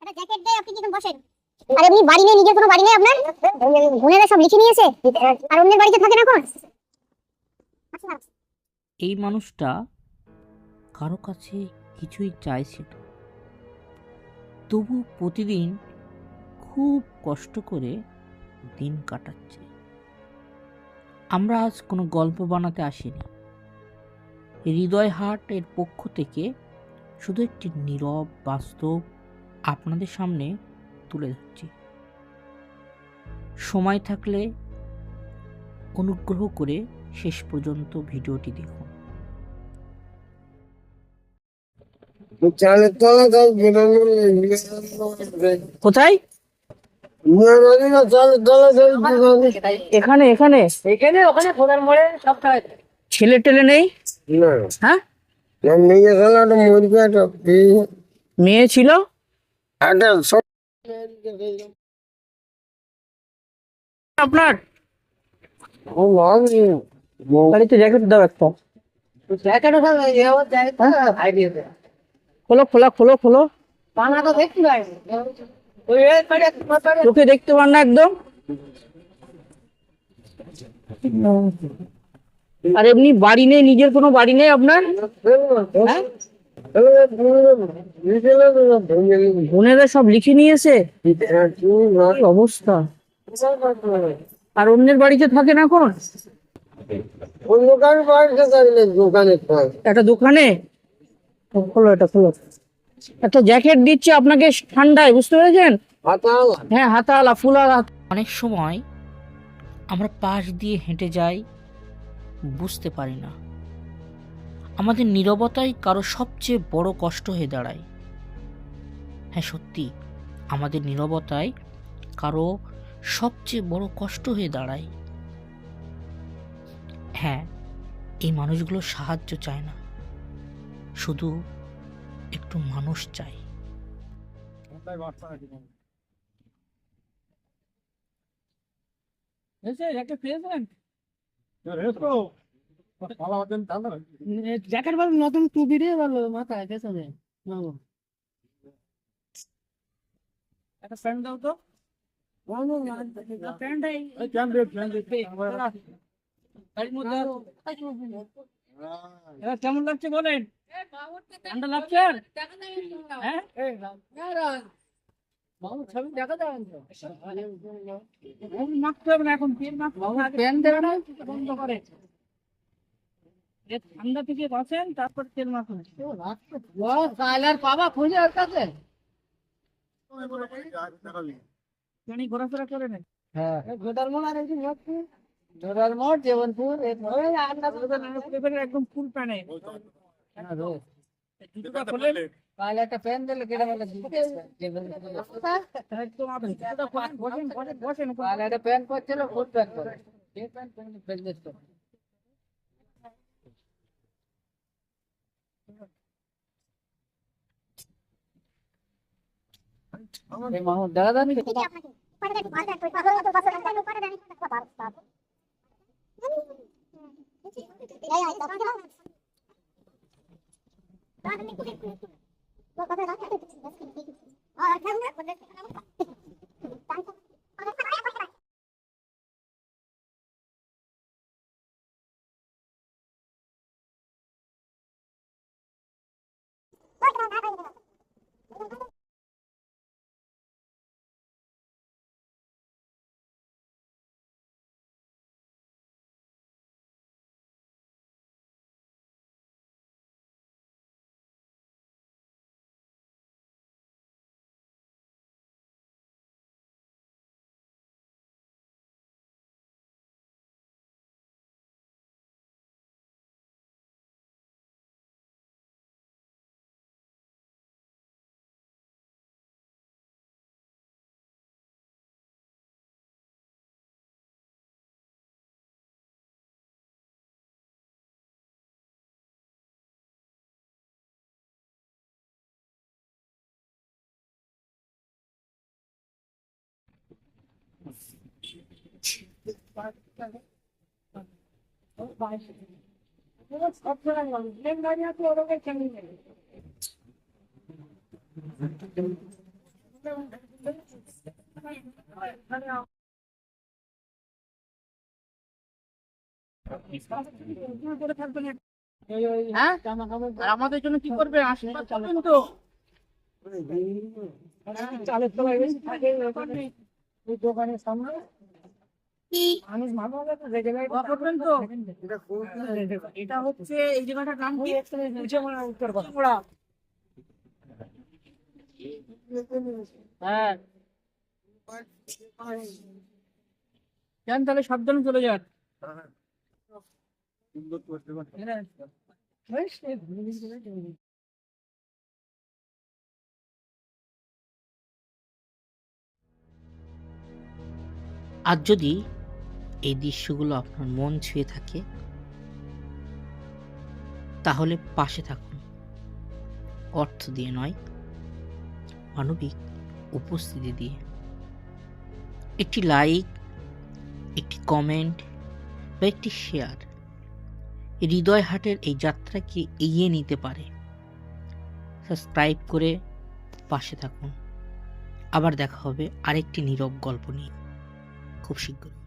একটা জ্যাকেট দেয়, আপনি কি বসেন? আর আপনি বাড়ি নেই, নিজের কোনো বাড়ি নেই আপনার? বোনেরা সব লিখে নিয়েছে আর অন্যের বাড়িতে থাকেন এখন। এই মানুষটা কারো কাছে কিছুই চাইছে না, তবু প্রতিদিন খুব কষ্ট করে দিন কাটাচ্ছে। আমরা আজ কোনো গল্প বানাতে আসিনি, হৃদয় হাট এর পক্ষ থেকে শুধু একটি নীরব বাস্তব আপনাদের সামনে তুলে ধরছি। সময় থাকলে অনুগ্রহ করে শেষ পর্যন্ত ভিডিওটি দেখুন। কোথায়? এখানে এখানে এখানে ওখানে খোদার মোড়ে সব ছেলে টেলে নেই? হ্যাঁ, মেয়ে ছিল আপনার? গাড়িতে জ্যাকেট দাও একটা। খোলো খোলা খোলো খোলো। চোখে দেখতে পান না একদম। আর এমনি বাড়ি নেই, নিজের কোনো বাড়ি নেই আপনার? হ্যাঁ? বোনেরা সব লিখে নিয়েছে, কি অবস্থা। আর অন্যের বাড়িতে থাকেন এখন? একটা দোকানে। খোলো এটা খোলো। একটা জ্যাকেট দিচ্ছে আপনাকে ঠান্ডায়, বুঝতে পেরেছেন? হ্যাঁ, হাতাওয়ালা ফুলার। অনেক সময় আমরা পাশ দিয়ে হেঁটে যাই, বুঝতে পারি না আমাদের নীরবতাই কারো সবচেয়ে বড় কষ্ট হয়ে দাঁড়ায়। হ্যাঁ সত্যি, আমাদের নীরবতাই কারো সবচেয়ে বড় কষ্ট হয়ে দাঁড়ায়। হ্যাঁ, এই মানুষগুলো সাহায্য চায় না, শুধু একটু মানুষ চাই। জ্যাকেট ভালো, নতুন টুপি দিয়ে ভালো মাথায় পেছনে। একটা প্যান্ট দাও তো। কেমন লাগছে বলেন? ঠান্ডা লাগছে? ছবি দেখা যাবে মাখতে হবে না এখন, প্যান্ট দেবে না বন্ধ করে। ঠান্ডা থেকে বাঁচেন, তারপর তেল মাখুন। পাবা খুঁজে ওর কাছে ঘোরাফেরা করে নেই। হ্যাঁ, জীবনপুর একদম ফুল প্যানে একটা প্যান দিলে কেটে বসেন একটা প্যান করছিল, ফুল প্যান করে দাদা হ্যাঁ? আর আমাদের জন্য কি করবে? আশীর্বাদ করবেন তো? চালের তলায় বেশি থাকে এই দোকানের সামনে মানুষ ভালো হবে তো করবেন তো? এটা হচ্ছে এই জায়গাটার নাম কি? উত্তরপাড়া। হ্যাঁ যান তাহলে সাবধানে চলে যান। আর যদি এই দৃশ্যগুলো আপনার মন ছুঁয়ে থাকে তাহলে পাশে থাকুন, অর্থ দিয়ে নয়, মানবিক উপস্থিতি দিয়ে। একটি লাইক, একটি কমেন্ট বা একটি শেয়ার হৃদয় হাটের এই যাত্রাকে এগিয়ে নিতে পারে। সাবস্ক্রাইব করে পাশে থাকুন। আবার দেখা হবে আরেকটি নীরব গল্প নিয়ে খুব শীঘ্রই।